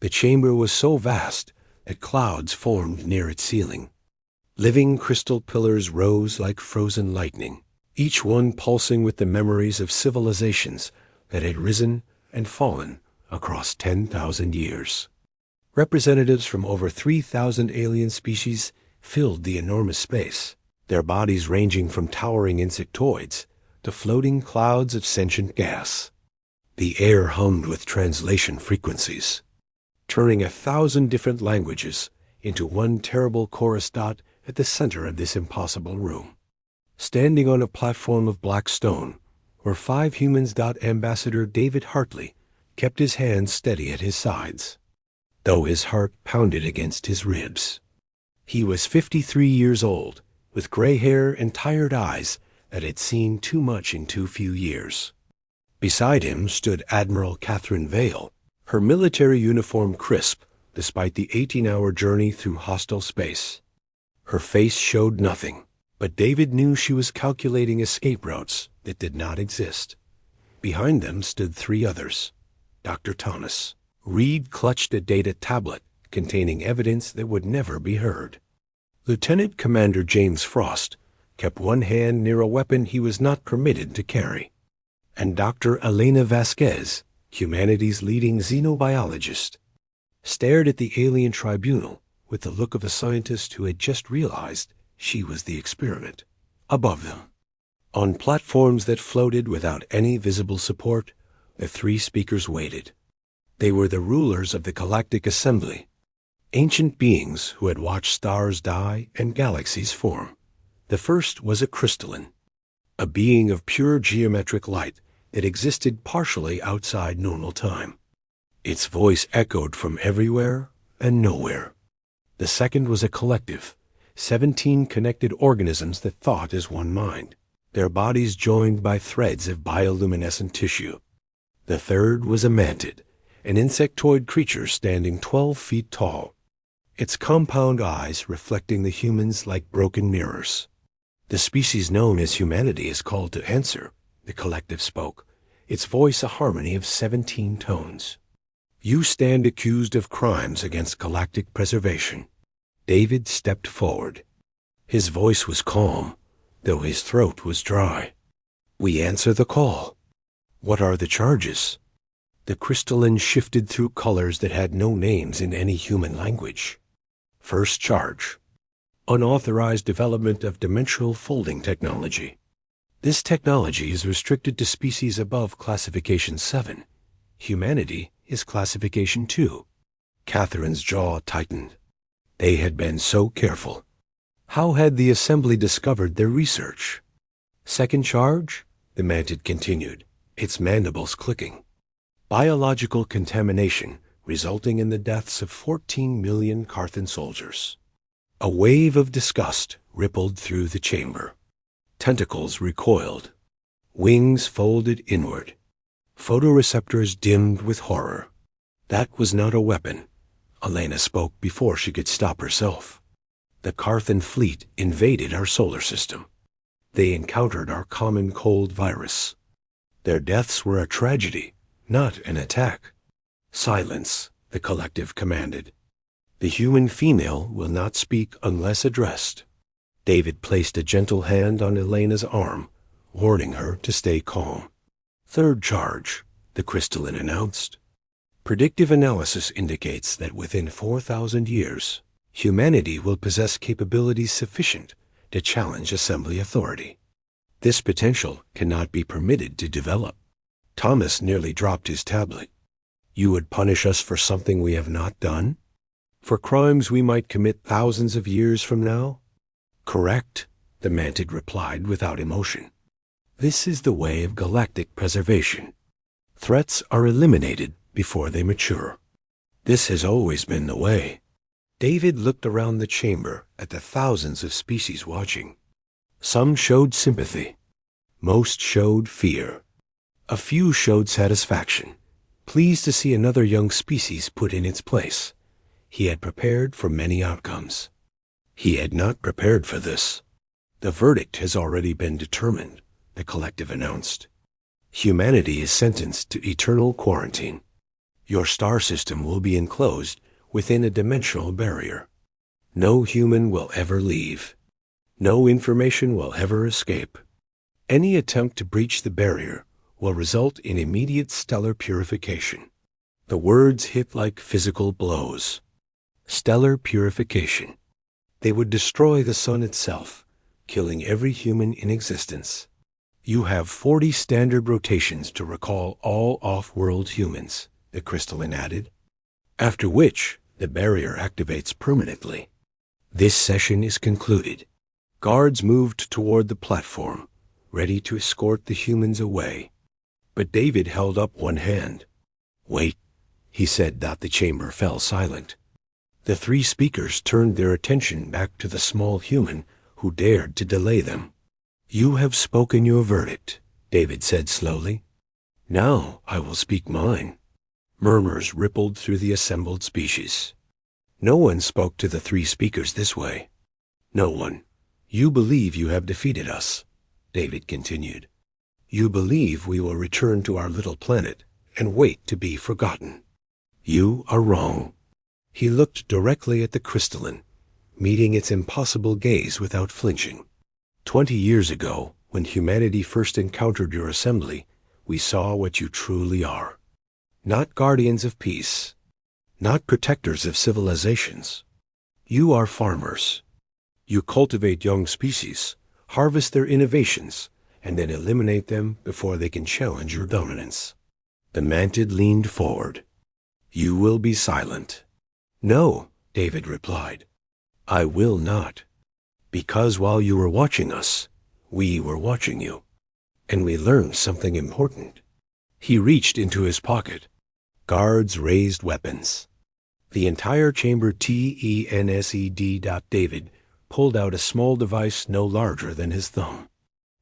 The chamber was so vast that clouds formed near its ceiling. Living crystal pillars rose like frozen lightning, each one pulsing with the memories of civilizations that had risen and fallen across 10,000 years. Representatives from over 3,000 alien species filled the enormous space, their bodies ranging from towering insectoids to floating clouds of sentient gas. The air hummed with translation frequencies, turning 1,000 different languages into one terrible chorus dot at the center of this impossible room. Standing on a platform of black stone were 5 humans. Ambassador David Hartley kept his hands steady at his sides, though his heart pounded against his ribs. He was 53 years old, with gray hair and tired eyes that had seen too much in too few years. Beside him stood Admiral Catherine Vale, her military uniform crisp despite the 18-hour journey through hostile space. Her face showed nothing, but David knew she was calculating escape routes that did not exist. Behind them stood 3 others. Dr. Thomas. Reed clutched a data tablet containing evidence that would never be heard. Lieutenant Commander James Frost kept one hand near a weapon he was not permitted to carry. And Dr. Elena Vasquez, humanity's leading xenobiologist, stared at the alien tribunal with the look of a scientist who had just realized she was the experiment. Above them, on platforms that floated without any visible support, the 3 speakers waited. They were the rulers of the Galactic Assembly, ancient beings who had watched stars die and galaxies form. The first was a crystalline, a being of pure geometric light that existed partially outside normal time. Its voice echoed from everywhere and nowhere. The second was a collective, 17 connected organisms that thought as one mind, their bodies joined by threads of bioluminescent tissue. The third was a mantid, an insectoid creature standing 12 feet tall, its compound eyes reflecting the humans like broken mirrors. The species known as humanity is called to answer, the collective spoke, its voice a harmony of 17 tones. You stand accused of crimes against galactic preservation. David stepped forward. His voice was calm, though his throat was dry. We answer the call. What are the charges? The crystalline shifted through colors that had no names in any human language. First charge: unauthorized development of dimensional folding technology. This technology is restricted to species above classification 7. Humanity is classification 2. Catherine's jaw tightened. They had been so careful. How had the Assembly discovered their research? Second charge, the mantid continued, its mandibles clicking. Biological contamination resulting in the deaths of 14 million Carthan soldiers. A wave of disgust rippled through the chamber. Tentacles recoiled. Wings folded inward. Photoreceptors dimmed with horror. That was not a weapon. Elena spoke before she could stop herself. The Carthan fleet invaded our solar system. They encountered our common cold virus. Their deaths were a tragedy, not an attack. Silence, the collective commanded. The human female will not speak unless addressed. David placed a gentle hand on Elena's arm, warning her to stay calm. Third charge, the crystalline announced. Predictive analysis indicates that within 4,000 years, humanity will possess capabilities sufficient to challenge Assembly authority. This potential cannot be permitted to develop. Thomas nearly dropped his tablet. You would punish us for something we have not done? For crimes we might commit thousands of years from now? Correct, the mantid replied without emotion. This is the way of galactic preservation. Threats are eliminated before they mature. This has always been the way. David looked around the chamber at the thousands of species watching. Some showed sympathy. Most showed fear. A few showed satisfaction, pleased to see another young species put in its place. He had prepared for many outcomes. He had not prepared for this. The verdict has already been determined, the collective announced. Humanity is sentenced to eternal quarantine. Your star system will be enclosed within a dimensional barrier. No human will ever leave. No information will ever escape. Any attempt to breach the barrier will result in immediate stellar purification. The words hit like physical blows. Stellar purification. They would destroy the sun itself, killing every human in existence. You have 40 standard rotations to recall all off-world humans, the crystalline added, after which the barrier activates permanently. This session is concluded. Guards moved toward the platform, ready to escort the humans away. But David held up one hand. "Wait," he said. The chamber fell silent. The three speakers turned their attention back to the small human who dared to delay them. "You have spoken your verdict," David said slowly. "Now I will speak mine." Murmurs rippled through the assembled species. No one spoke to the three speakers this way. No one. "You believe you have defeated us," David continued. "You believe we will return to our little planet and wait to be forgotten. You are wrong." He looked directly at the crystalline, meeting its impossible gaze without flinching. 20 years ago, when humanity first encountered your assembly, we saw what you truly are. Not guardians of peace, not protectors of civilizations. You are farmers. You cultivate young species, harvest their innovations, and then eliminate them before they can challenge your dominance. The Mantid leaned forward. "You will be silent." "No," David replied. "I will not. Because while you were watching us, we were watching you. And we learned something important." He reached into his pocket. Guards raised weapons. The entire chamber TENSED. David pulled out a small device no larger than his thumb.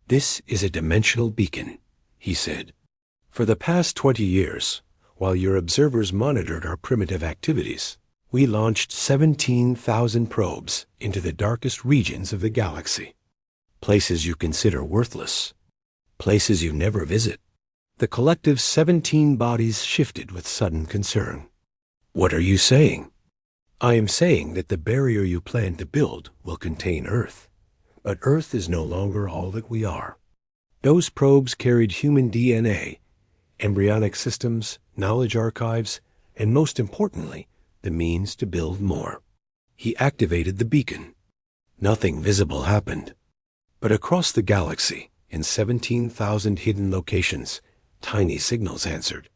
"This is a dimensional beacon," he said. "For the past 20 years, while your observers monitored our primitive activities, we launched 17,000 probes into the darkest regions of the galaxy. Places you consider worthless. Places you never visit." The collective 17 bodies shifted with sudden concern. "What are you saying?" "I am saying that the barrier you plan to build will contain Earth. But Earth is no longer all that we are. Those probes carried human DNA, embryonic systems, knowledge archives, and most importantly, the means to build more." He activated the beacon. Nothing visible happened. But across the galaxy, in 17,000 hidden locations, tiny signals answered.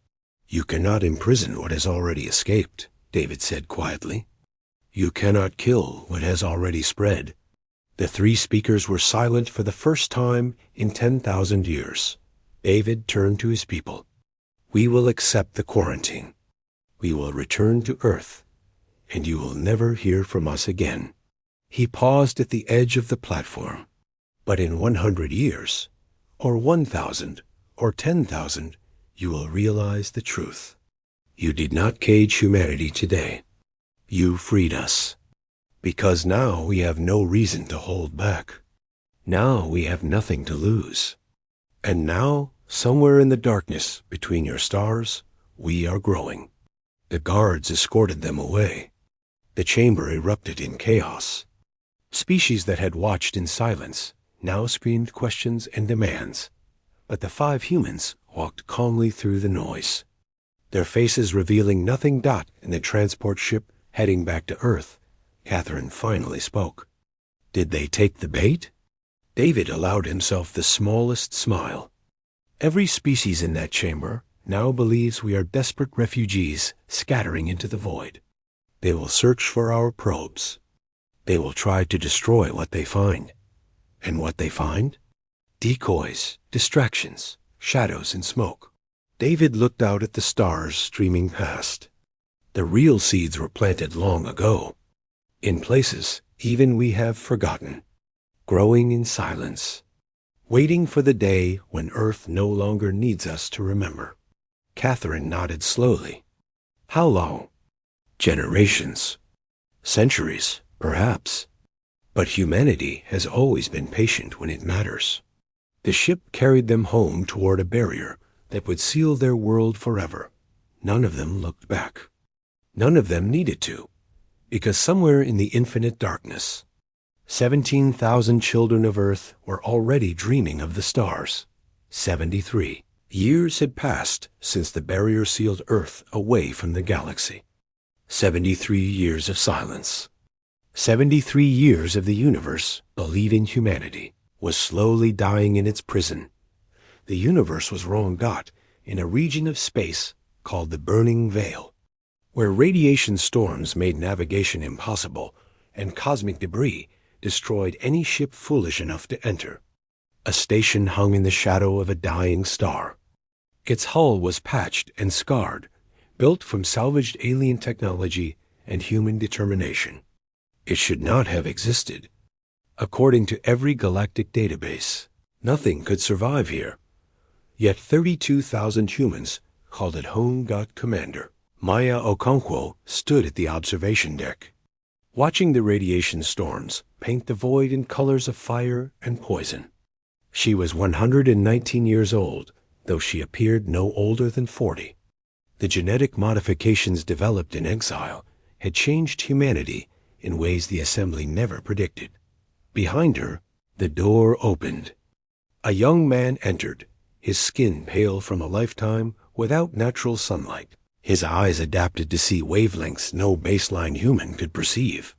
"You cannot imprison what has already escaped," David said quietly. "You cannot kill what has already spread." The three speakers were silent for the first time in 10,000 years. David turned to his people. "We will accept the quarantine. We will return to Earth, and you will never hear from us again." He paused at the edge of the platform. "But in 100 years, or 1,000, or 10,000, you will realize the truth. You did not cage humanity today. You freed us. Because now we have no reason to hold back. Now we have nothing to lose. And now, somewhere in the darkness between your stars, we are growing." The guards escorted them away. The chamber erupted in chaos. Species that had watched in silence now screamed questions and demands. But the 5 humans walked calmly through the noise, their faces revealing nothing. In the transport ship heading back to Earth, Catherine finally spoke. "Did they take the bait?" David allowed himself the smallest smile. "Every species in that chamber now believes we are desperate refugees scattering into the void. They will search for our probes. They will try to destroy what they find. And what they find? Decoys, distractions, shadows and smoke." David looked out at the stars streaming past. The real seeds were planted long ago. In places even we have forgotten. Growing in silence. Waiting for the day when Earth no longer needs us to remember. Catherine nodded slowly. "How long?" "Generations. Centuries, perhaps. But humanity has always been patient when it matters." The ship carried them home toward a barrier that would seal their world forever. None of them looked back. None of them needed to, because somewhere in the infinite darkness, 17,000 children of Earth were already dreaming of the stars. 73 years had passed since the barrier sealed Earth away from the galaxy. 73 years of silence. 73 years of the universe, believing humanity, was slowly dying in its prison. The universe was wrong dot in a region of space called the Burning Veil, where radiation storms made navigation impossible and cosmic debris destroyed any ship foolish enough to enter. A station hung in the shadow of a dying star. Its hull was patched and scarred, built from salvaged alien technology and human determination. It should not have existed. According to every galactic database, nothing could survive here. Yet 32,000 humans called it home. Commander Maya Okonkwo stood at the observation deck, watching the radiation storms paint the void in colors of fire and poison. She was 119 years old, though she appeared no older than 40. The genetic modifications developed in exile had changed humanity in ways the Assembly never predicted. Behind her, the door opened. A young man entered, his skin pale from a lifetime without natural sunlight. His eyes adapted to see wavelengths no baseline human could perceive.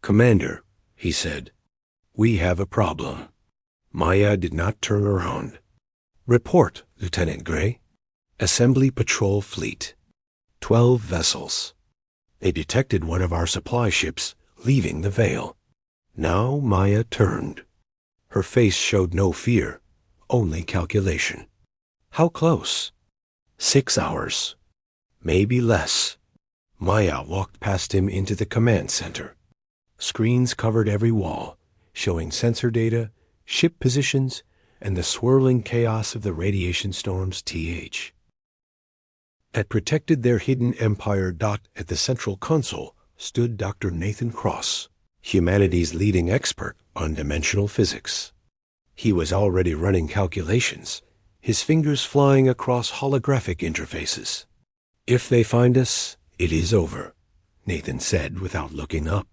"Commander," he said, "we have a problem." Maya did not turn around. "Report, Lieutenant Gray." Assembly Patrol Fleet. 12 vessels. They detected one of our supply ships leaving the Veil. Now Maya turned. Her face showed no fear, only calculation. How close? 6 hours. Maybe less. Maya walked past him into the command center. Screens covered every wall, showing sensor data, ship positions, and the swirling chaos of the radiation storms. That protected their hidden empire. At the central console stood Dr. Nathan Cross, humanity's leading expert on dimensional physics. He was already running calculations, his fingers flying across holographic interfaces. "If they find us, it is over," Nathan said without looking up.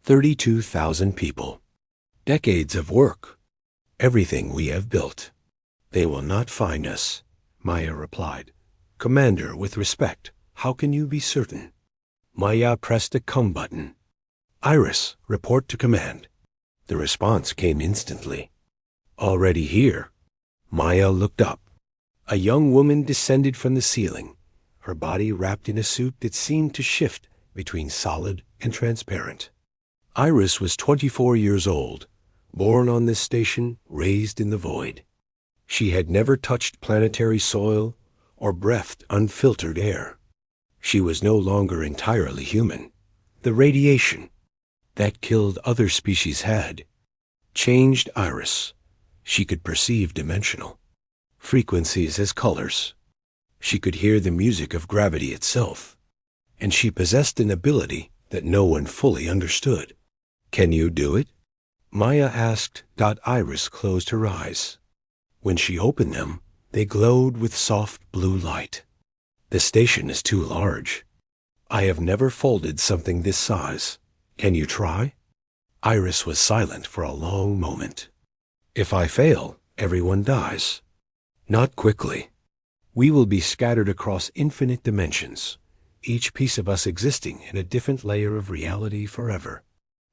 32,000 people. Decades of work. Everything we have built. "They will not find us," Maya replied. "Commander, with respect, how can you be certain?" Maya pressed a come button. "Iris, report to command." The response came instantly. "Already here." Maya looked up. A young woman descended from the ceiling, her body wrapped in a suit that seemed to shift between solid and transparent. Iris was 24 years old, born on this station, raised in the void. She had never touched planetary soil or breathed unfiltered air. She was no longer entirely human. The radiation that killed other species had changed Iris. She could perceive dimensional frequencies as colors. She could hear the music of gravity itself. And she possessed an ability that no one fully understood. "Can you do it?" Maya asked. Iris closed her eyes. When she opened them, they glowed with soft blue light. "The station is too large. I have never folded something this size. Can you try?" Iris was silent for a long moment. "If I fail, everyone dies." "Not quickly. We will be scattered across infinite dimensions, each piece of us existing in a different layer of reality forever."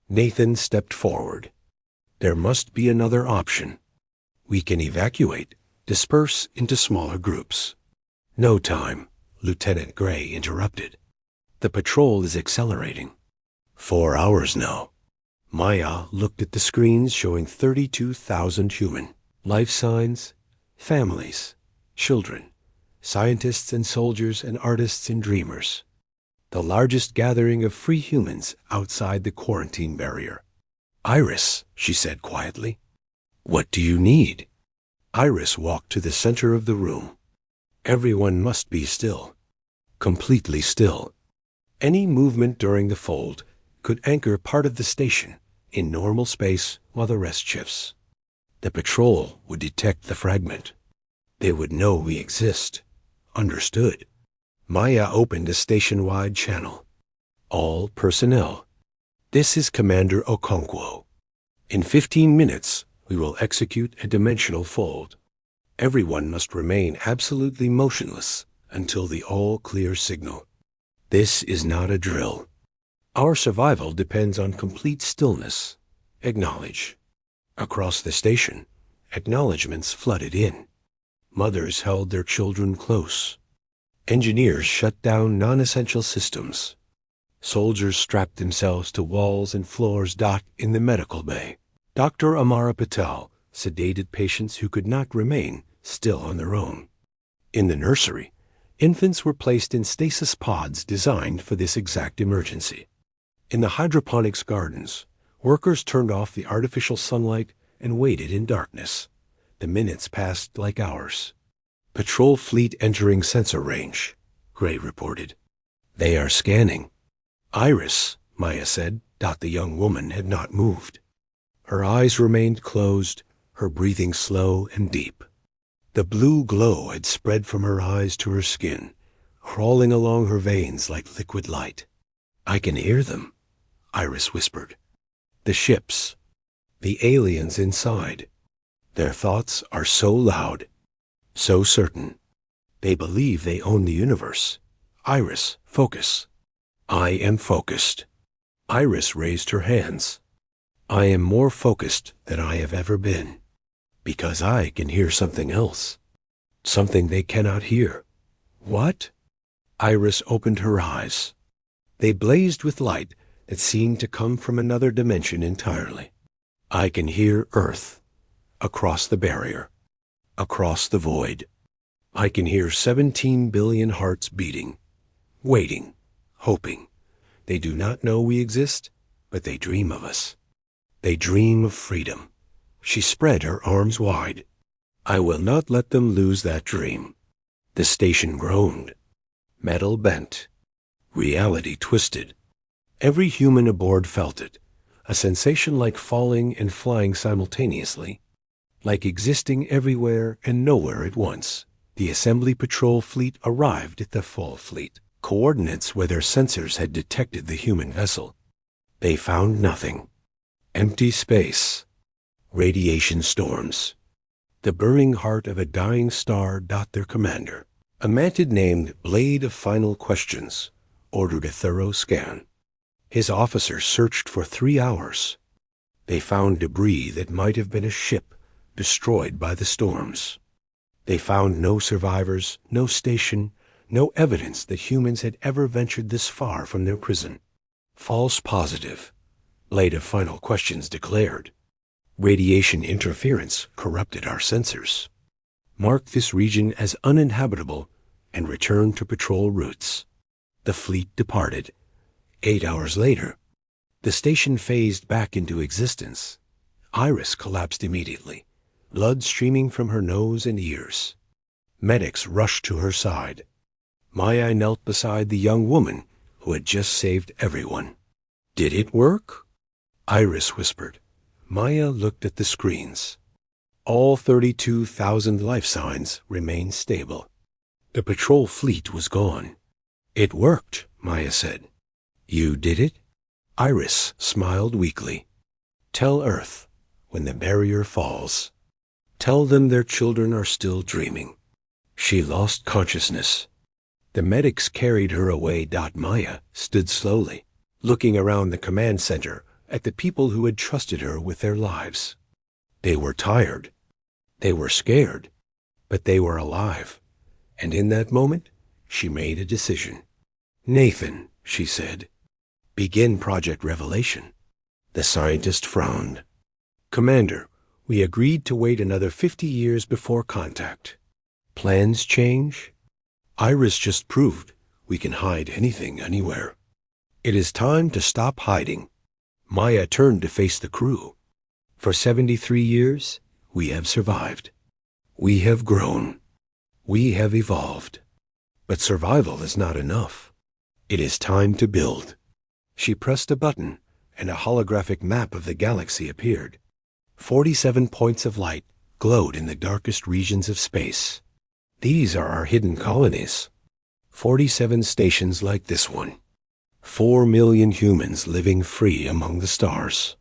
Nathan stepped forward. "There must be another option. We can evacuate, disperse into smaller groups." "No time," Lieutenant Gray interrupted. "The patrol is accelerating." 4 hours now. Maya looked at the screens showing 32,000 human life signs, families, children, scientists and soldiers and artists and dreamers. The largest gathering of free humans outside the quarantine barrier. "Iris," she said quietly, "what do you need?" Iris walked to the center of the room. Everyone must be still. Completely still. Any movement during the fold could anchor part of the station in normal space while the rest shifts. The patrol would detect the fragment. They would know we exist. Understood. Maya opened a station-wide channel. All personnel. This is Commander Okonkwo. In 15 minutes, we will execute a dimensional fold. Everyone must remain absolutely motionless until the all-clear signal. This is not a drill. Our survival depends on complete stillness. Acknowledge. Across the station, acknowledgments flooded in. Mothers held their children close. Engineers shut down non-essential systems. Soldiers strapped themselves to walls and floors. In the medical bay, Dr. Amara Patel sedated patients who could not remain still on their own. In the nursery, infants were placed in stasis pods designed for this exact emergency. In the hydroponics gardens, workers turned off the artificial sunlight and waited in darkness. The minutes passed like hours. Patrol fleet entering sensor range, Gray reported. They are scanning. Iris, Maya said. The young woman had not moved. Her eyes remained closed, her breathing slow and deep. The blue glow had spread from her eyes to her skin, crawling along her veins like liquid light. I can hear them, Iris whispered. The ships, the aliens inside. Their thoughts are so loud, so certain. They believe they own the universe. Iris, focus. I am focused. Iris raised her hands. I am more focused than I have ever been, because I can hear something else, something they cannot hear. What? Iris opened her eyes. They blazed with light that seemed to come from another dimension entirely. I can hear Earth, across the barrier, across the void. I can hear 17 billion hearts beating, waiting, hoping. They do not know we exist, but they dream of us. They dream of freedom. She spread her arms wide. I will not let them lose that dream. The station groaned. Metal bent. Reality twisted. Every human aboard felt it, a sensation like falling and flying simultaneously, like existing everywhere and nowhere at once. The assembly patrol fleet arrived at the full fleet, coordinates where their sensors had detected the human vessel. They found nothing. Empty space. Radiation storms. The burning heart of a dying star. Their commander, a mantid named Blade of Final Questions, ordered a thorough scan. His officers searched for 3 hours. They found debris that might have been a ship destroyed by the storms. They found no survivors, no station, no evidence that humans had ever ventured this far from their prison. False positive, Blade of Final Questions declared. Radiation interference corrupted our sensors. Mark this region as uninhabitable and return to patrol routes. The fleet departed. 8 hours later, the station phased back into existence. Iris collapsed immediately, blood streaming from her nose and ears. Medics rushed to her side. Maya knelt beside the young woman who had just saved everyone. Did it work? Iris whispered. Maya looked at the screens. All 32,000 life signs remained stable. The patrol fleet was gone. It worked, Maya said. You did it? Iris smiled weakly. Tell Earth, when the barrier falls. Tell them their children are still dreaming. She lost consciousness. The medics carried her away. Maya stood slowly, looking around the command center at the people who had trusted her with their lives. They were tired. They were scared. But they were alive. And in that moment, she made a decision. Nathan, she said, begin Project Revelation. The scientist frowned. Commander, we agreed to wait another 50 years before contact. Plans change? Iris just proved we can hide anything anywhere. It is time to stop hiding. Maya turned to face the crew. For 73 years, we have survived. We have grown. We have evolved. But survival is not enough. It is time to build. She pressed a button, and a holographic map of the galaxy appeared. 47 points of light glowed in the darkest regions of space. These are our hidden colonies. 47 stations like this one. 4 million humans living free among the stars.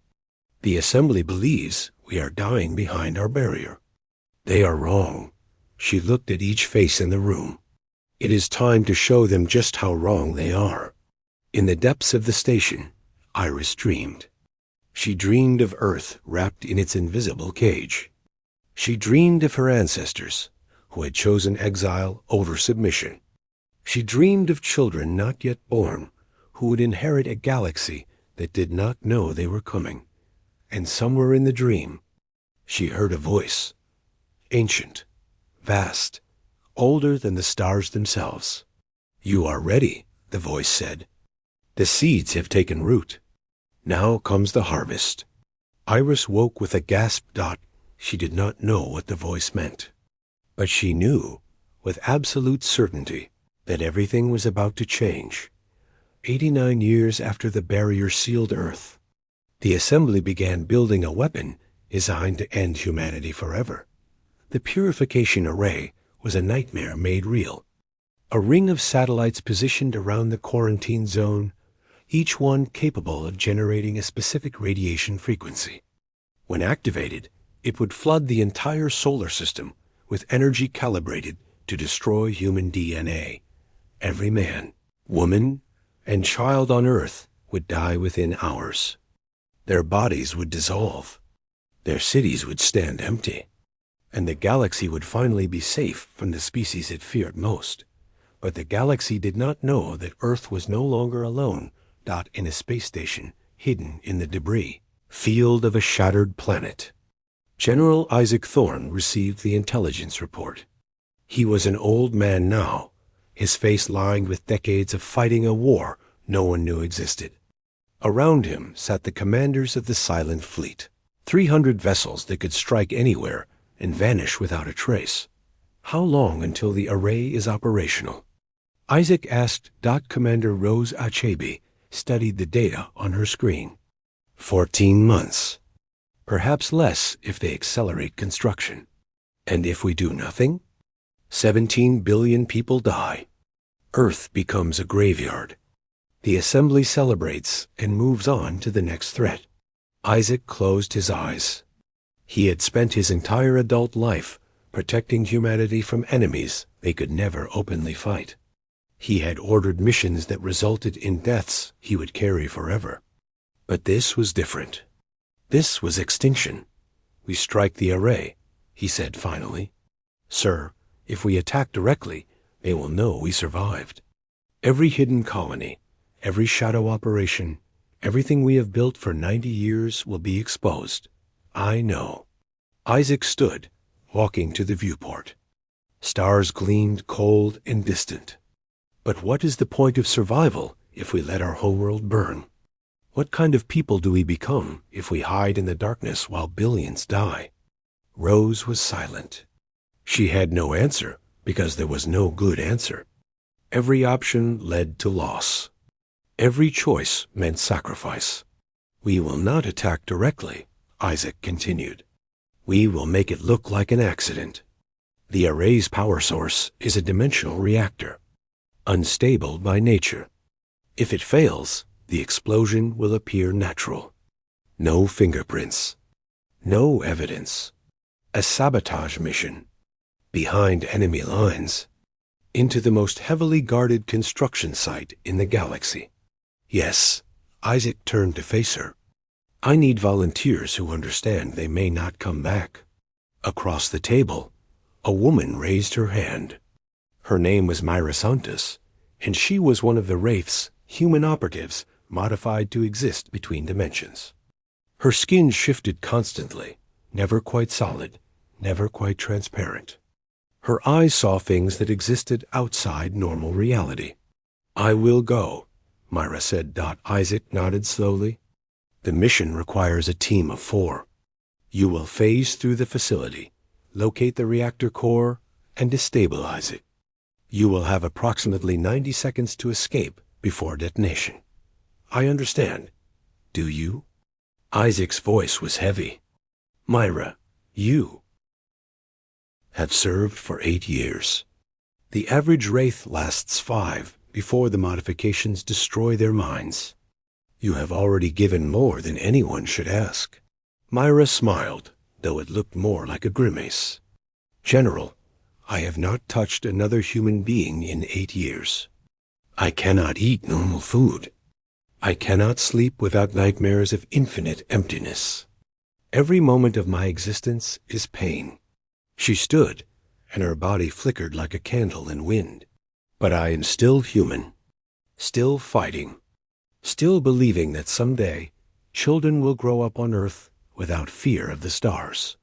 The assembly believes we are dying behind our barrier. They are wrong. She looked at each face in the room. It is time to show them just how wrong they are. In the depths of the station, Iris dreamed. She dreamed of Earth wrapped in its invisible cage. She dreamed of her ancestors, who had chosen exile over submission. She dreamed of children not yet born, who would inherit a galaxy that did not know they were coming. And somewhere in the dream, she heard a voice, ancient, vast, older than the stars themselves. "You are ready," the voice said. "The seeds have taken root. Now comes the harvest." Iris woke with a gasp. She did not know what the voice meant, but she knew, with absolute certainty, that everything was about to change. 89 years after the barrier sealed Earth, the assembly began building a weapon designed to end humanity forever. The purification array was a nightmare made real. A ring of satellites positioned around the quarantine zone, each one capable of generating a specific radiation frequency. When activated, it would flood the entire solar system with energy calibrated to destroy human DNA. Every man, woman, and child on Earth would die within hours. Their bodies would dissolve. Their cities would stand empty. And the galaxy would finally be safe from the species it feared most. But the galaxy did not know that Earth was no longer alone, in a space station hidden in the debris field of a shattered planet. General Isaac Thorne received the intelligence report. He was an old man now, his face lined with decades of fighting a war no one knew existed. Around him sat the commanders of the Silent Fleet, 300 vessels that could strike anywhere and vanish without a trace. How long until the array is operational? Isaac asked. Commander Rose Achebe studied the data on her screen. 14 months. Perhaps less if they accelerate construction. And if we do nothing? 17 billion people die. Earth becomes a graveyard. The assembly celebrates and moves on to the next threat. Isaac closed his eyes. He had spent his entire adult life protecting humanity from enemies they could never openly fight. He had ordered missions that resulted in deaths he would carry forever. But this was different. This was extinction. "We strike the array," he said finally. "Sir, if we attack directly, they will know we survived. Every hidden colony, every shadow operation, everything we have built for 90 years will be exposed. I know." Isaac stood, walking to the viewport. Stars gleamed cold and distant. But what is the point of survival if we let our homeworld burn? What kind of people do we become if we hide in the darkness while billions die? Rose was silent. She had no answer because there was no good answer. Every option led to loss. Every choice meant sacrifice. "We will not attack directly," Isaac continued. "We will make it look like an accident. The array's power source is a dimensional reactor, unstable by nature. If it fails, the explosion will appear natural. No fingerprints. No evidence. A sabotage mission. Behind enemy lines. Into the most heavily guarded construction site in the galaxy." "Yes." Isaac turned to face her. "I need volunteers who understand they may not come back." Across the table, a woman raised her hand. Her name was Myra Santos, and she was one of the Wraith's human operatives modified to exist between dimensions. Her skin shifted constantly, never quite solid, never quite transparent. Her eyes saw things that existed outside normal reality. "I will go," Myra said. Isaac nodded slowly. "The mission requires a team of 4. You will phase through the facility, locate the reactor core, and destabilize it. You will have approximately 90 seconds to escape before detonation. I understand. Do you?" Isaac's voice was heavy. "Myra, you have served for 8 years. The average wraith lasts 5 before the modifications destroy their minds. You have already given more than anyone should ask. Myra smiled, though it looked more like a grimace. General, I have not touched another human being in 8 years. I cannot eat normal food. I cannot sleep without nightmares of infinite emptiness. Every moment of my existence is pain. She stood, and her body flickered like a candle in wind. But I am still human, still fighting, still believing that someday children will grow up on Earth without fear of the stars.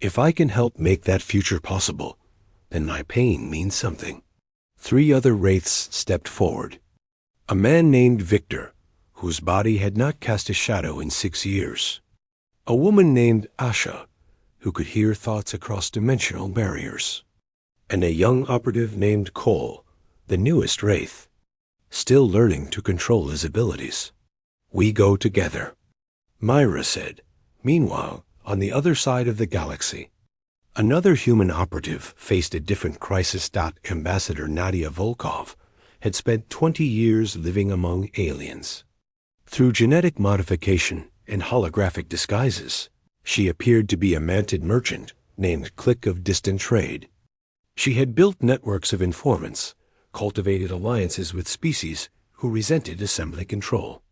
If I can help make that future possible, then my pain means something. 3 other wraiths stepped forward. A man named Victor, whose body had not cast a shadow in 6 years. A woman named Asha, who could hear thoughts across dimensional barriers. And a young operative named Cole, the newest wraith, still learning to control his abilities. We go together, Myra said. Meanwhile, on the other side of the galaxy, another human operative faced a different crisis. Ambassador Nadia Volkov had spent 20 years living among aliens. Through genetic modification and holographic disguises, she appeared to be a mantid merchant named Click of Distant Trade. She had built networks of informants, cultivated alliances with species who resented assembly control,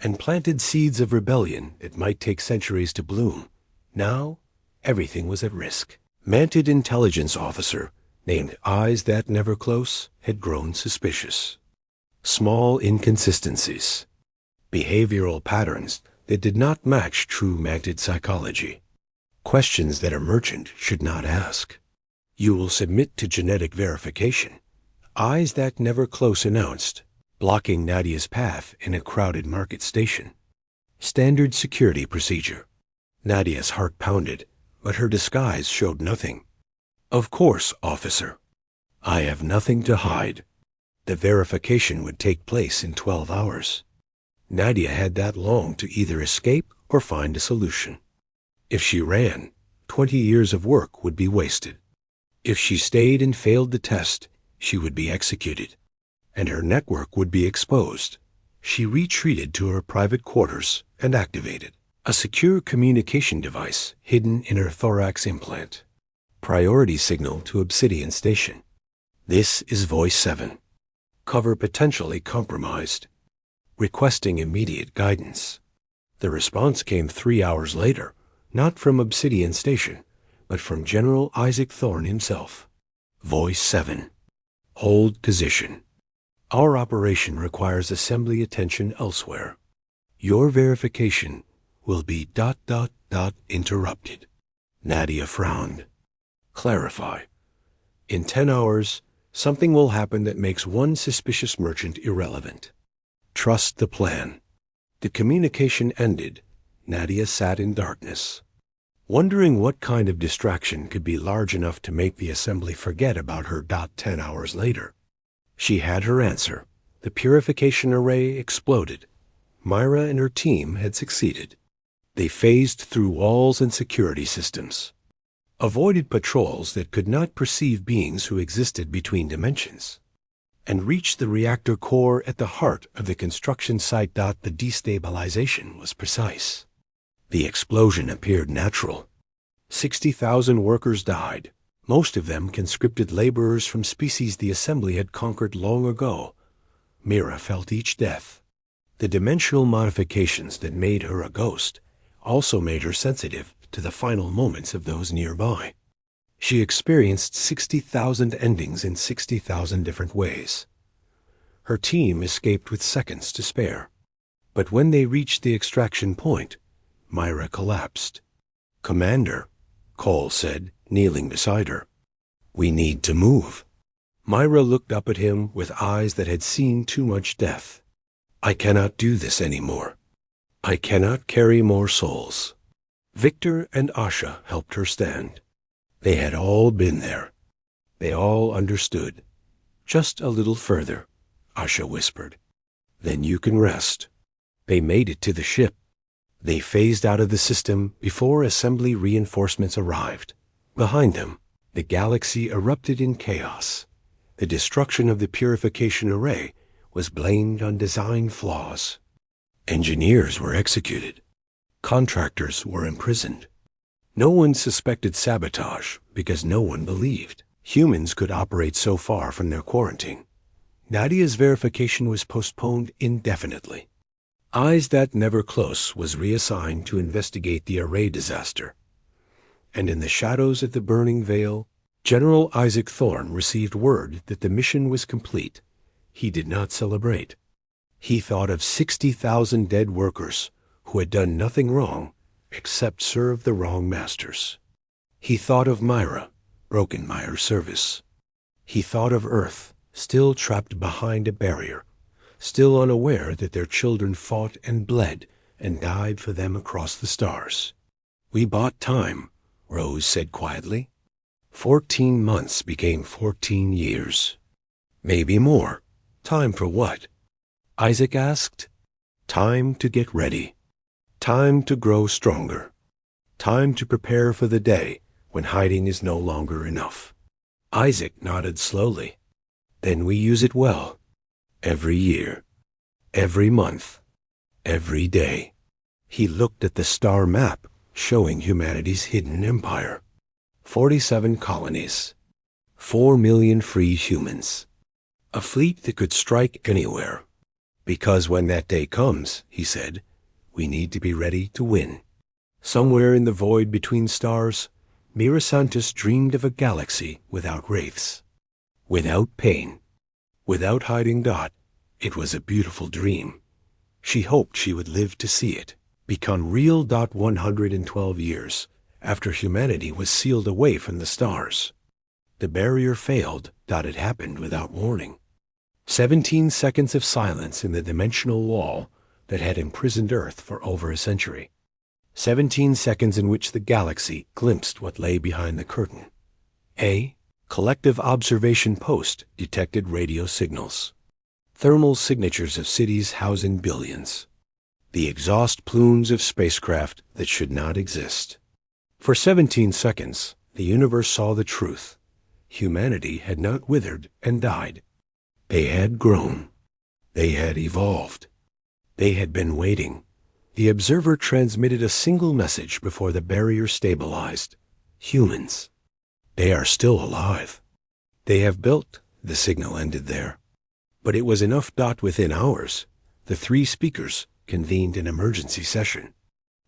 and planted seeds of rebellion that might take centuries to bloom. Now, everything was at risk. Mantid intelligence officer named Eyes That Never Close had grown suspicious. Small inconsistencies, behavioral patterns that did not match true mantid psychology, questions that a merchant should not ask. You will submit to genetic verification, Eyes That Never Close announced, blocking Nadia's path in a crowded market station. Standard security procedure. Nadia's heart pounded, but her disguise showed nothing. Of course, officer. I have nothing to hide. The verification would take place in 12 hours. Nadia had that long to either escape or find a solution. If she ran, 20 years of work would be wasted. If she stayed and failed the test, she would be executed, and her network would be exposed. She retreated to her private quarters and activated a secure communication device hidden in her thorax implant. Priority signal to Obsidian Station. This is Voice 7. Cover potentially compromised. Requesting immediate guidance. The response came 3 hours later, not from Obsidian Station, but from General Isaac Thorne himself. Voice 7. Hold position. Our operation requires assembly attention elsewhere. Your verification will be ... interrupted. Nadia frowned. Clarify. In 10 hours, something will happen that makes one suspicious merchant irrelevant. Trust the plan. The communication ended. Nadia sat in darkness, wondering what kind of distraction could be large enough to make the assembly forget about her. 10 hours later, she had her answer. The purification array exploded. Myra and her team had succeeded. They phased through walls and security systems, avoided patrols that could not perceive beings who existed between dimensions, and reached the reactor core at the heart of the construction site. The destabilization was precise. The explosion appeared natural. 60,000 workers died, most of them conscripted laborers from species the assembly had conquered long ago. Mira felt each death. The dimensional modifications that made her a ghost also made her sensitive to the final moments of those nearby. She experienced 60,000 endings in 60,000 different ways. Her team escaped with seconds to spare. But when they reached the extraction point, Myra collapsed. Commander, Cole said, kneeling beside her. We need to move. Myra looked up at him with eyes that had seen too much death. I cannot do this anymore. I cannot carry more souls. Victor and Asha helped her stand. They had all been there. They all understood. Just a little further, Asha whispered. Then you can rest. They made it to the ship. They phased out of the system before assembly reinforcements arrived. Behind them, the galaxy erupted in chaos. The destruction of the purification array was blamed on design flaws. Engineers were executed. Contractors were imprisoned. No one suspected sabotage because no one believed humans could operate so far from their quarantine. Nadia's verification was postponed indefinitely. Eyes That Never Close was reassigned to investigate the array disaster. And in the shadows of the burning veil, General Isaac Thorne received word that the mission was complete. He did not celebrate. He thought of 60,000 dead workers who had done nothing wrong except serve the wrong masters. He thought of Myra, broken by her service. He thought of Earth, still trapped behind a barrier, still unaware that their children fought and bled and died for them across the stars. "We bought time," Rose said quietly. 14 months became 14 years. Maybe more. Time for what? Isaac asked. Time to get ready. Time to grow stronger. Time to prepare for the day when hiding is no longer enough. Isaac nodded slowly. Then we use it well. Every year. Every month. Every day. He looked at the star map showing humanity's hidden empire. 47 colonies. 4 million free humans. A fleet that could strike anywhere. Because when that day comes, he said, we need to be ready to win. Somewhere in the void between stars, Mirasantis dreamed of a galaxy without wraiths. Without pain. Without hiding Dot. It was a beautiful dream. She hoped she would live to see it become real. 112 years after humanity was sealed away from the stars. The barrier failed. It happened without warning. 17 seconds of silence in the dimensional wall that had imprisoned Earth for over a century. 17 seconds in which the galaxy glimpsed what lay behind the curtain. A collective observation post detected radio signals. Thermal signatures of cities housing billions. The exhaust plumes of spacecraft that should not exist. For 17 seconds, the universe saw the truth. Humanity had not withered and died. They had grown. They had evolved. They had been waiting. The observer transmitted a single message before the barrier stabilized. Humans. They are still alive. They have built. The signal ended there. But it was enough. Within hours, the 3 speakers convened an emergency session.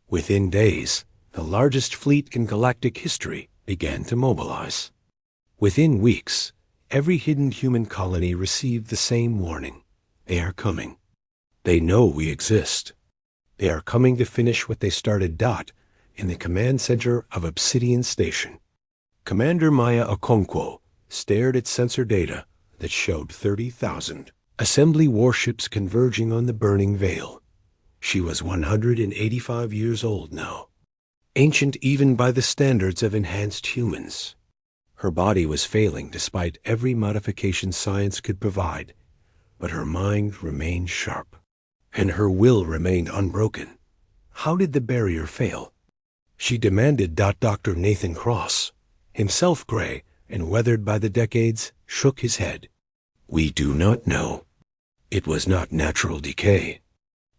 Within days, the largest fleet in galactic history began to mobilize. Within weeks, every hidden human colony received the same warning. They are coming. They know we exist. They are coming to finish what they started. In the command center of Obsidian Station. Commander Maya Okonkwo stared at sensor data that showed 30,000 assembly warships converging on the burning veil. She was 185 years old now, ancient even by the standards of enhanced humans. Her body was failing despite every modification science could provide, but her mind remained sharp, and her will remained unbroken. How did the barrier fail? She demanded. Dr. Nathan Cross, himself gray and weathered by the decades, shook his head. We do not know. It was not natural decay.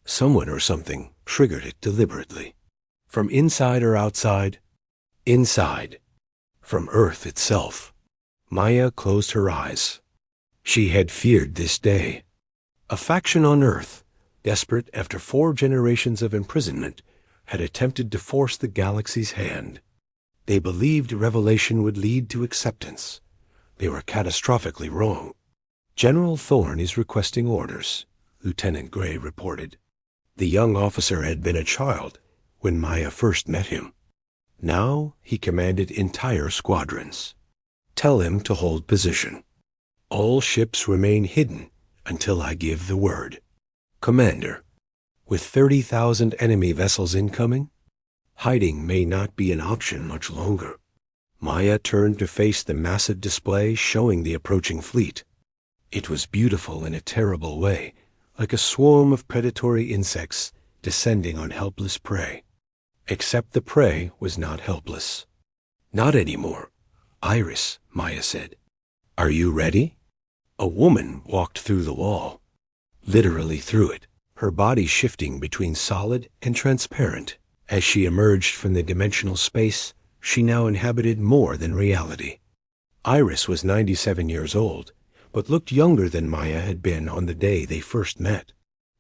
Someone or something triggered it deliberately. From inside or outside? Inside. From Earth itself. Maya closed her eyes. She had feared this day. A faction on Earth, desperate after 4 generations of imprisonment, had attempted to force the galaxy's hand. They believed revelation would lead to acceptance. They were catastrophically wrong. General Thorne is requesting orders, Lieutenant Gray reported. The young officer had been a child when Maya first met him. Now he commanded entire squadrons. Tell him to hold position. All ships remain hidden until I give the word. Commander, with 30,000 enemy vessels incoming, hiding may not be an option much longer. Maya turned to face the massive display showing the approaching fleet. It was beautiful in a terrible way, like a swarm of predatory insects descending on helpless prey. Except the prey was not helpless. Not anymore. Iris, Maya said. Are you ready? A woman walked through the wall, literally through it, her body shifting between solid and transparent. As she emerged from the dimensional space, she now inhabited more than reality. Iris was 97 years old, but looked younger than Maya had been on the day they first met.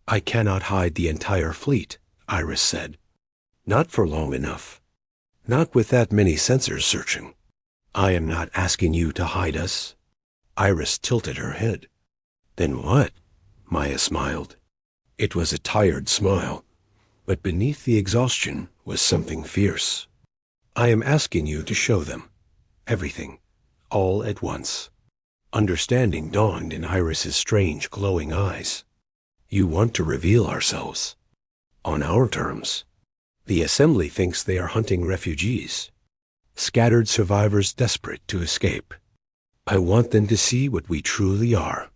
"I cannot hide the entire fleet," Iris said. "Not for long enough. Not with that many sensors searching." "I am not asking you to hide us." Iris tilted her head. "Then what?" Maya smiled. It was a tired smile, but beneath the exhaustion was something fierce. "I am asking you to show them. Everything. All at once." Understanding dawned in Iris's strange, glowing eyes. "You want to reveal ourselves. On our terms. The Assembly thinks they are hunting refugees. Scattered survivors desperate to escape. I want them to see what we truly are."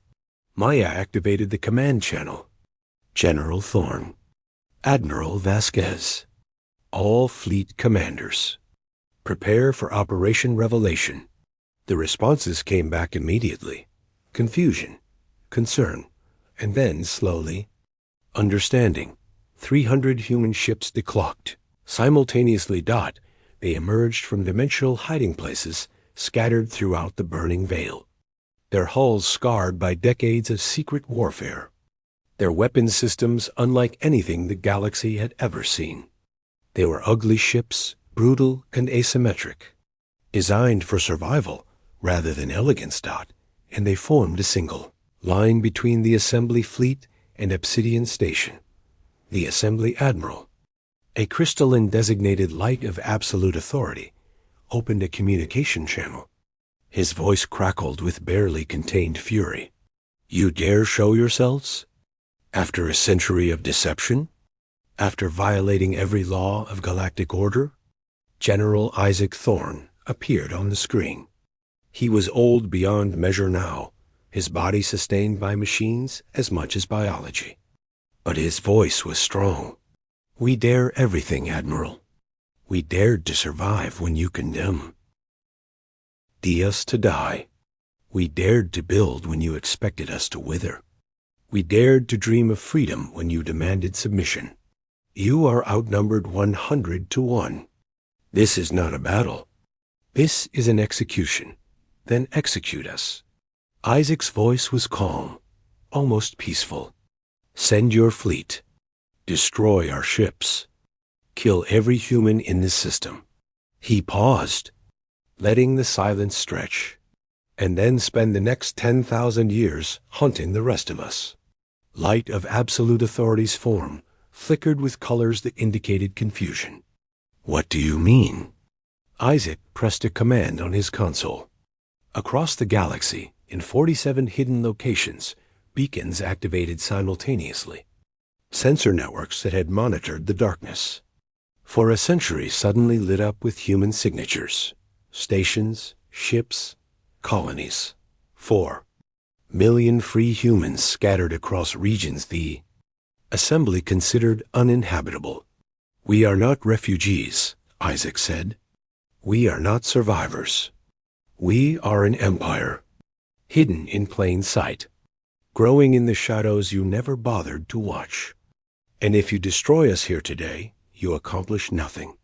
Maya activated the command channel. "General Thorne. Admiral Vasquez. All fleet commanders. Prepare for Operation Revelation." The responses came back immediately. Confusion, concern, and then, slowly, understanding. 300 human ships declocked. Simultaneously, they emerged from dimensional hiding places scattered throughout the burning veil. Their hulls scarred by decades of secret warfare. Their weapon systems unlike anything the galaxy had ever seen. They were ugly ships, brutal and asymmetric. Designed for survival rather than elegance, and they formed a single line between the Assembly fleet and Obsidian Station. The Assembly Admiral, a crystalline designated light of absolute authority, opened a communication channel. His voice crackled with barely contained fury. "You dare show yourselves? After a century of deception? After violating every law of galactic order?" General Isaac Thorne appeared on the screen. He was old beyond measure now, his body sustained by machines as much as biology. But his voice was strong. "We dare everything, Admiral. We dared to survive when you condemn. Us to die. We dared to build when you expected us to wither. We dared to dream of freedom when you demanded submission. You are outnumbered 100 to 1. This is not a battle. This is an execution. Then execute us." Isaac's voice was calm, almost peaceful. "Send your fleet. Destroy our ships. Kill every human in this system." He paused, letting the silence stretch, "and then spend the next 10,000 years hunting the rest of us." Light of absolute authority's form flickered with colors that indicated confusion. "What do you mean?" Isaac pressed a command on his console. Across the galaxy, in 47 hidden locations, beacons activated simultaneously. Sensor networks that had monitored the darkness. For a century suddenly lit up with human signatures. Stations, ships, colonies. 4 million free humans scattered across regions the Assembly considered uninhabitable. "We are not refugees," Isaac said. "We are not survivors. We are an empire, hidden in plain sight, growing in the shadows you never bothered to watch. And if you destroy us here today, you accomplish nothing.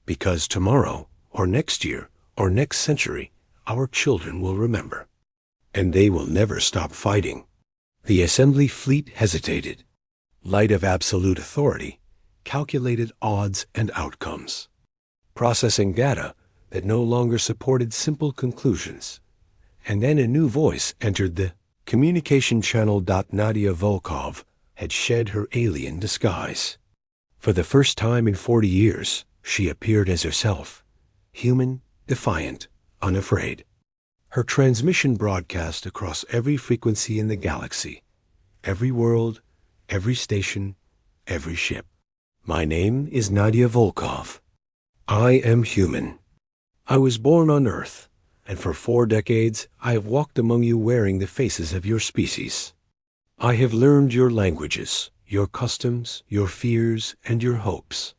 Because tomorrow, or next year, or next century, our children will remember. And they will never stop fighting." The Assembly fleet hesitated. Light of absolute authority calculated odds and outcomes, processing data that no longer supported simple conclusions. And then a new voice entered the communication channel. Nadia Volkov had shed her alien disguise. For the first time in 40 years, she appeared as herself, human, defiant, unafraid. Her transmission broadcast across every frequency in the galaxy, every world, every station, every ship. "My name is Nadia Volkov. I am human. I was born on Earth, and for 4 decades I have walked among you wearing the faces of your species. I have learned your languages, your customs, your fears, and your hopes."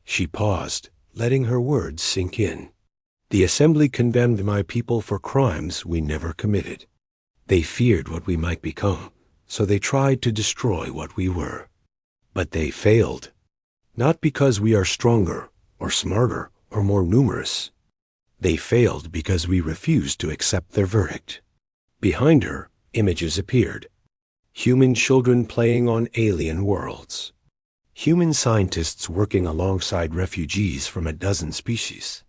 She paused, letting her words sink in. "The Assembly condemned my people for crimes we never committed. They feared what we might become, so they tried to destroy what we were. But they failed. Not because we are stronger, or smarter, or more numerous. They failed because we refused to accept their verdict. Behind her, images appeared. Human children playing on alien worlds. Human scientists working alongside refugees from a dozen species.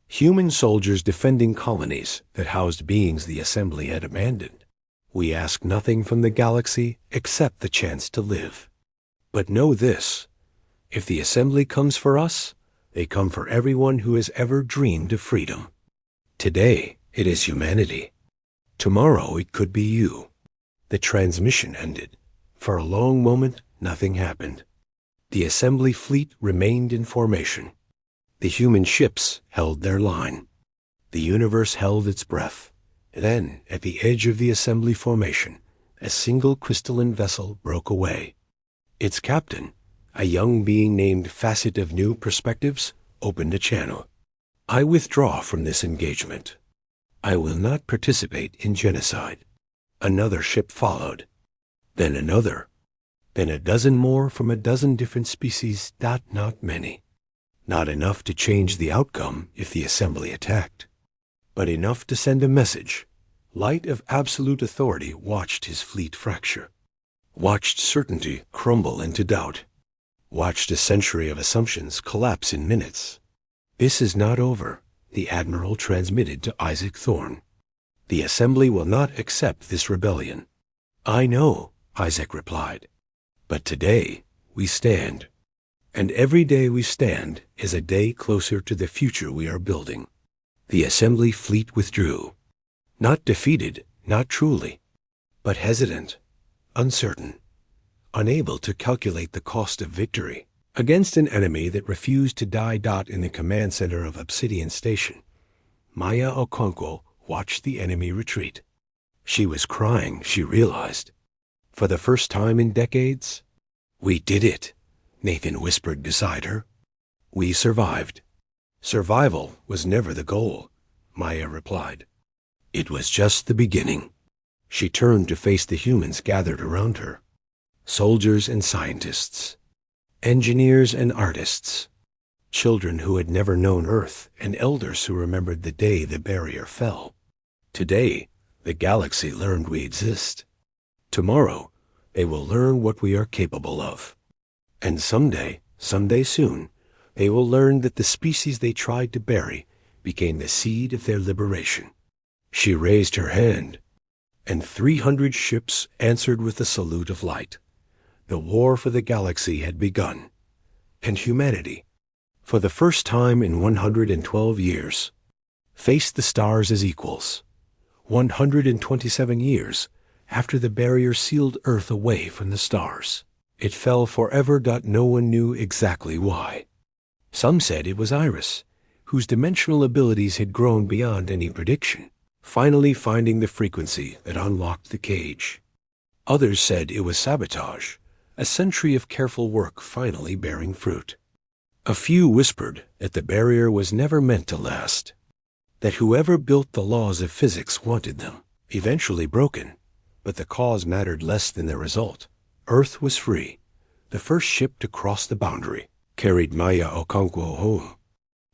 Human soldiers defending colonies that housed beings the Assembly had abandoned. We ask nothing from the galaxy except the chance to live. But know this, if the Assembly comes for us, they come for everyone who has ever dreamed of freedom. Today, it is humanity. Tomorrow, it could be you. The transmission ended. For a long moment, nothing happened. The Assembly fleet remained in formation. The human ships held their line. The universe held its breath. Then, at the edge of the Assembly formation, a single crystalline vessel broke away. Its captain, a young being named Facet of New Perspectives, opened a channel. I withdraw from this engagement. I will not participate in genocide. Another ship followed. Then another. Then a dozen more from a dozen different species, not many. Not enough to change the outcome if the Assembly attacked, but enough to send a message. Light of absolute authority watched his fleet fracture, watched certainty crumble into doubt, watched a century of assumptions collapse in minutes. This is not over, the Admiral transmitted to Isaac Thorne. The Assembly will not accept this rebellion. I know, Isaac replied. But today, we stand. And every day we stand is a day closer to the future we are building. The Assembly fleet withdrew. Not defeated, not truly, but hesitant, uncertain, unable to calculate the cost of victory against an enemy that refused to die. In the command center of Obsidian Station, Maya Okonkwo watched the enemy retreat. She was crying, she realized. For the first time in decades, we did it, Nathan whispered beside her. We survived. Survival was never the goal, Maya replied. It was just the beginning. She turned to face the humans gathered around her. Soldiers and scientists, engineers and artists, children who had never known Earth, and elders who remembered the day the barrier fell. Today, the galaxy learned we exist. Tomorrow, they will learn what we are capable of. And someday soon, they will learn that the species they tried to bury became the seed of their liberation. She raised her hand, and 300 ships answered with a salute of light. The war for the galaxy had begun, and humanity, for the first time in 112 years, faced the stars as equals. 127 years after the barrier sealed Earth away from the stars. It fell forever. No one knew exactly why. Some said it was Iris, whose dimensional abilities had grown beyond any prediction, finally finding the frequency that unlocked the cage. Others said it was sabotage, a century of careful work finally bearing fruit. A few whispered that the barrier was never meant to last, that whoever built the laws of physics wanted them, eventually broken, but the cause mattered less than the result. Earth was free. The first ship to cross the boundary carried Maya Okonkwo home.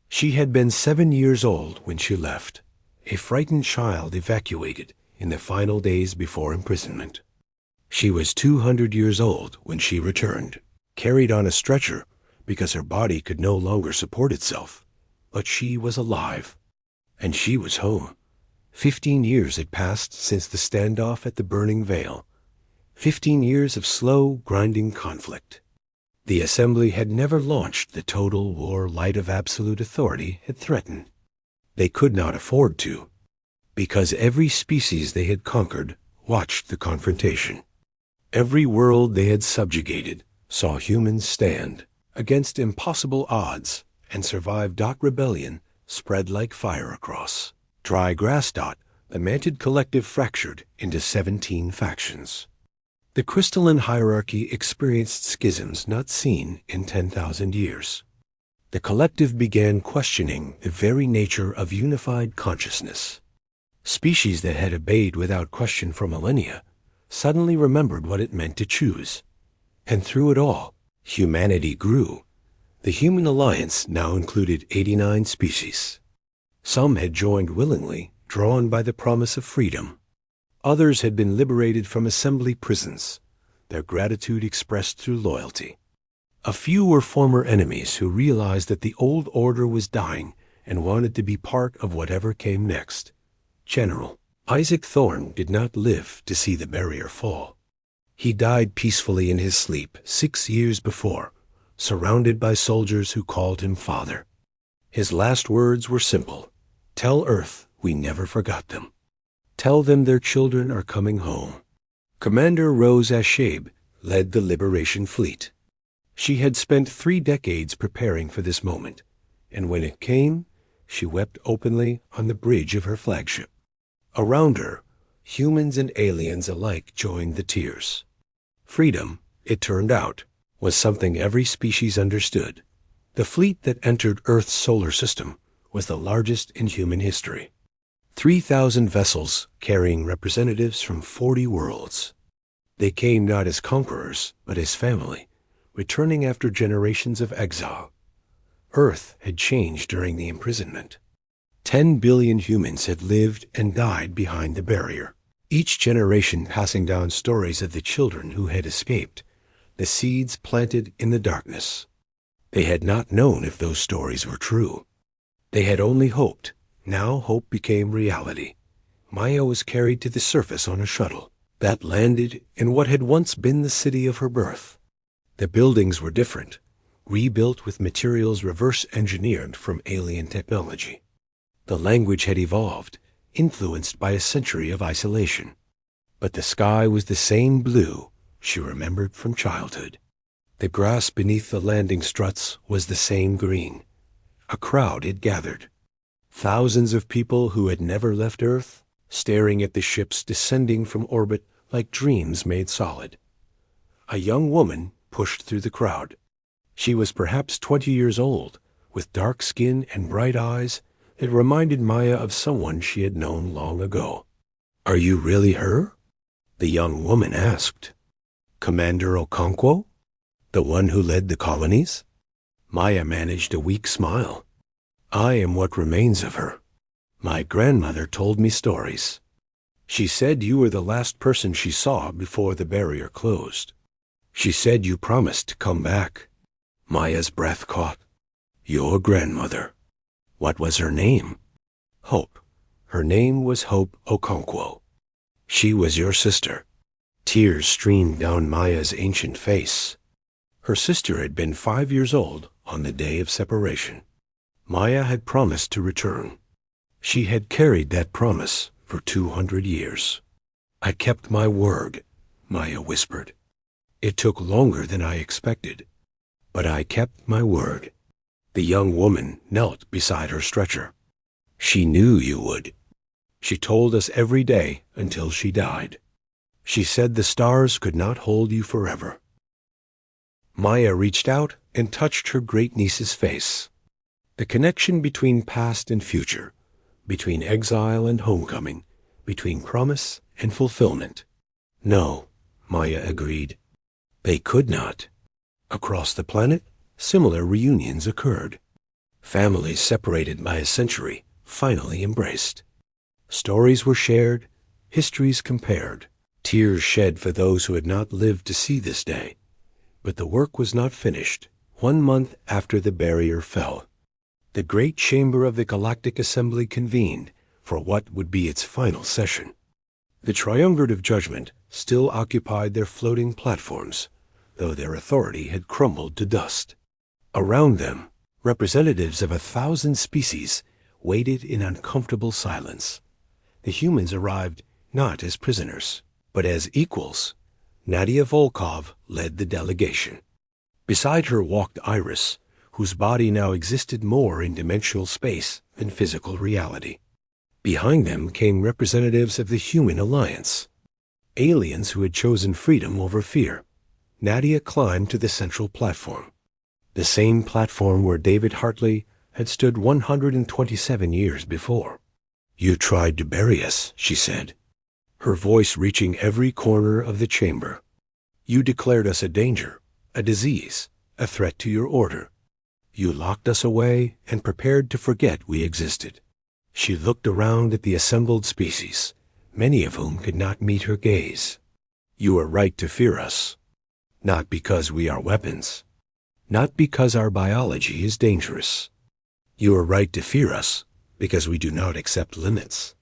She had been 7 years old when she left, a frightened child evacuated in the final days before imprisonment. She was 200 years old when she returned, carried on a stretcher because her body could no longer support itself. But she was alive, and she was home. 15 years had passed since the standoff at the Burning Veil. 15 years of slow, grinding conflict. The Assembly had never launched the total war Light of Absolute Authority had threatened. They could not afford to, because every species they had conquered watched the confrontation. Every world they had subjugated saw humans stand against impossible odds and survive. Rebellion spread like fire across dry grass. The Manted Collective fractured into 17 factions. The crystalline hierarchy experienced schisms not seen in 10,000 years. The collective began questioning the very nature of unified consciousness. Species that had obeyed without question for millennia suddenly remembered what it meant to choose. And through it all, humanity grew. The Human Alliance now included 89 species. Some had joined willingly, drawn by the promise of freedom. Others had been liberated from assembly prisons, their gratitude expressed through loyalty. A few were former enemies who realized that the old order was dying and wanted to be part of whatever came next. General Isaac Thorne did not live to see the barrier fall. He died peacefully in his sleep 6 years before, surrounded by soldiers who called him father. His last words were simple: "Tell Earth we never forgot them. Tell them their children are coming home." Commander Rose Ashabe led the Liberation Fleet. She had spent 3 decades preparing for this moment, and when it came, she wept openly on the bridge of her flagship. Around her, humans and aliens alike joined the tears. Freedom, it turned out, was something every species understood. The fleet that entered Earth's solar system was the largest in human history. 3,000 vessels carrying representatives from 40 worlds. They came not as conquerors, but as family, returning after generations of exile. Earth had changed during the imprisonment. 10 billion humans had lived and died behind the barrier, each generation passing down stories of the children who had escaped, the seeds planted in the darkness. They had not known if those stories were true. They had only hoped. Now hope became reality. Maya was carried to the surface on a shuttle that landed in what had once been the city of her birth. The buildings were different, rebuilt with materials reverse-engineered from alien technology. The language had evolved, influenced by a century of isolation. But the sky was the same blue she remembered from childhood. The grass beneath the landing struts was the same green. A crowd had gathered. Thousands of people who had never left Earth, staring at the ships descending from orbit like dreams made solid. A young woman pushed through the crowd. She was perhaps 20 years old, with dark skin and bright eyes that reminded Maya of someone she had known long ago. "Are you really her?" the young woman asked. "Commander Okonkwo? The one who led the colonies?" Maya managed a weak smile. "I am what remains of her. My grandmother told me stories. She said you were the last person she saw before the barrier closed. She said you promised to come back." Maya's breath caught. "Your grandmother. What was her name?" "Hope. Her name was Hope Okonkwo. She was your sister." Tears streamed down Maya's ancient face. Her sister had been 5 years old on the day of separation. Maya had promised to return. She had carried that promise for 200 years. "I kept my word," Maya whispered. "It took longer than I expected, but I kept my word." The young woman knelt beside her stretcher. "She knew you would. She told us every day until she died. She said the stars could not hold you forever." Maya reached out and touched her great-niece's face. The connection between past and future, between exile and homecoming, between promise and fulfillment. "No," Maya agreed. "They could not." Across the planet, similar reunions occurred. Families separated by a century finally embraced. Stories were shared, histories compared, tears shed for those who had not lived to see this day. But the work was not finished. 1 month after the barrier fell, the great chamber of the Galactic Assembly convened for what would be its final session. The Triumvirate of Judgment still occupied their floating platforms, though their authority had crumbled to dust. Around them, representatives of 1,000 species waited in uncomfortable silence. The humans arrived not as prisoners, but as equals. Nadia Volkov led the delegation. Beside her walked Iris, whose body now existed more in dimensional space than physical reality. Behind them came representatives of the Human Alliance, aliens who had chosen freedom over fear. Nadia climbed to the central platform, the same platform where David Hartley had stood 127 years before. You tried to bury us, she said, her voice reaching every corner of the chamber. You declared us a danger, a disease, a threat to your order. You locked us away and prepared to forget we existed. She looked around at the assembled species, many of whom could not meet her gaze. You are right to fear us, not because we are weapons, not because our biology is dangerous. You are right to fear us because we do not accept limits.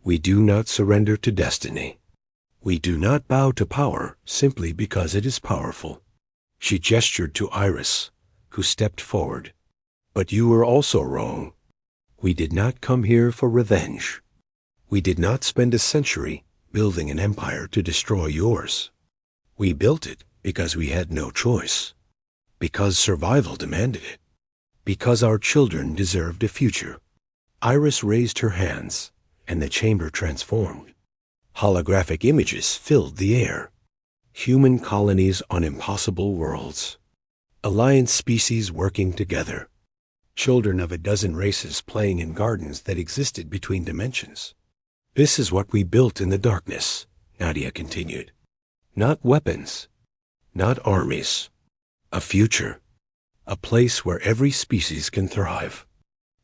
We do not surrender to destiny. We do not bow to power simply because it is powerful. She gestured to Iris, who stepped forward. But you were also wrong. We did not come here for revenge. We did not spend a century building an empire to destroy yours. We built it because we had no choice. Because survival demanded it. Because our children deserved a future. Iris raised her hands, and the chamber transformed. Holographic images filled the air. Human colonies on impossible worlds. Alliance species working together. Children of a dozen races playing in gardens that existed between dimensions. This is what we built in the darkness, Nadia continued. Not weapons, not armies. A future. A place where every species can thrive.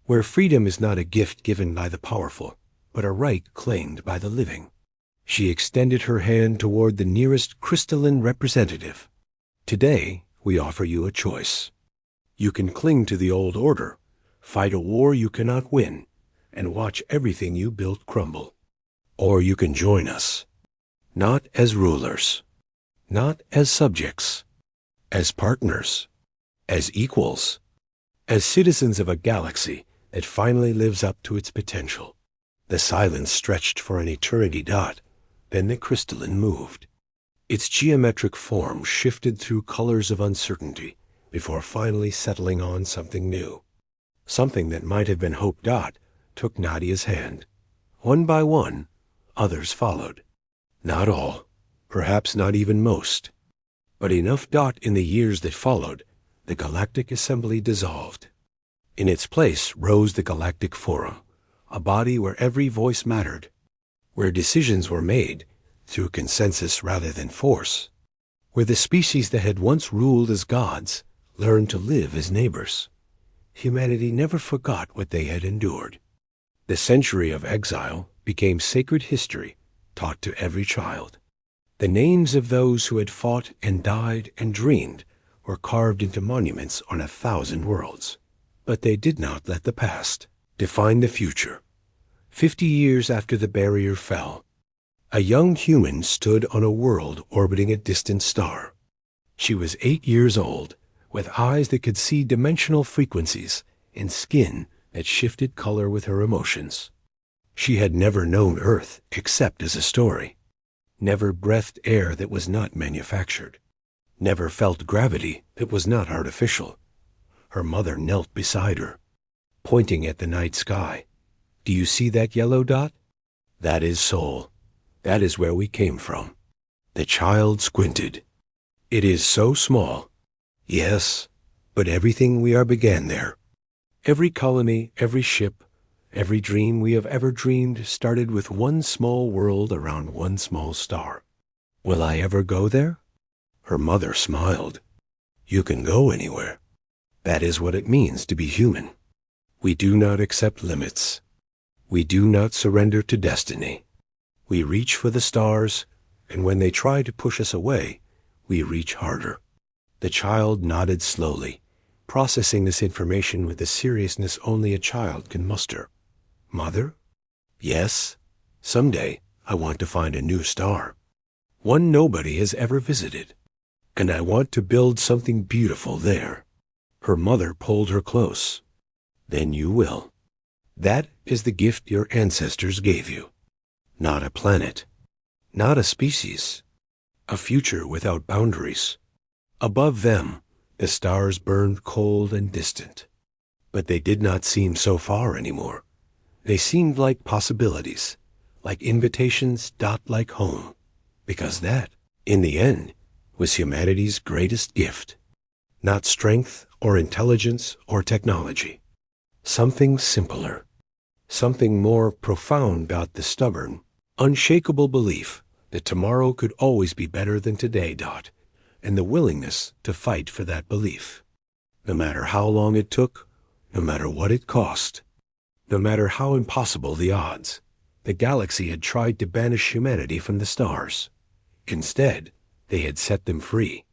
Where freedom is not a gift given by the powerful, but a right claimed by the living. She extended her hand toward the nearest crystalline representative. Today, we offer you a choice. You can cling to the old order, fight a war you cannot win, and watch everything you built crumble. Or you can join us, not as rulers, not as subjects, as partners, as equals, as citizens of a galaxy that finally lives up to its potential. The silence stretched for an eternity. Then the crystalline moved. Its geometric form shifted through colors of uncertainty before finally settling on something new. Something that might have been Hope. Took Nadia's hand. One by one, others followed. Not all, perhaps not even most, but enough. In the years that followed, the Galactic Assembly dissolved. In its place rose the Galactic Forum, a body where every voice mattered, where decisions were made through consensus rather than force, where the species that had once ruled as gods learned to live as neighbors. Humanity never forgot what they had endured. The century of exile became sacred history taught to every child. The names of those who had fought and died and dreamed were carved into monuments on 1,000 worlds. But they did not let the past define the future. 50 years after the barrier fell, a young human stood on a world orbiting a distant star. She was 8 years old, with eyes that could see dimensional frequencies and skin that shifted color with her emotions. She had never known Earth except as a story, never breathed air that was not manufactured, never felt gravity that was not artificial. Her mother knelt beside her, pointing at the night sky. Do you see that yellow dot? That is Sol. That is where we came from. The child squinted. It is so small. Yes, but everything we are began there. Every colony, every ship, every dream we have ever dreamed started with one small world around one small star. Will I ever go there? Her mother smiled. You can go anywhere. That is what it means to be human. We do not accept limits. We do not surrender to destiny. We reach for the stars, and when they try to push us away, we reach harder. The child nodded slowly, processing this information with the seriousness only a child can muster. Mother? Yes. Someday, I want to find a new star. One nobody has ever visited. And I want to build something beautiful there. Her mother pulled her close. Then you will. That is the gift your ancestors gave you. Not a planet. Not a species. A future without boundaries. Above them, the stars burned cold and distant. But they did not seem so far anymore. They seemed like possibilities, like invitations, like home. Because that, in the end, was humanity's greatest gift. Not strength or intelligence or technology. Something simpler. something more profound about the stubborn, unshakable belief that tomorrow could always be better than today, and the willingness to fight for that belief. No matter how long it took, no matter what it cost, no matter how impossible the odds, the galaxy had tried to banish humanity from the stars. Instead, they had set them free.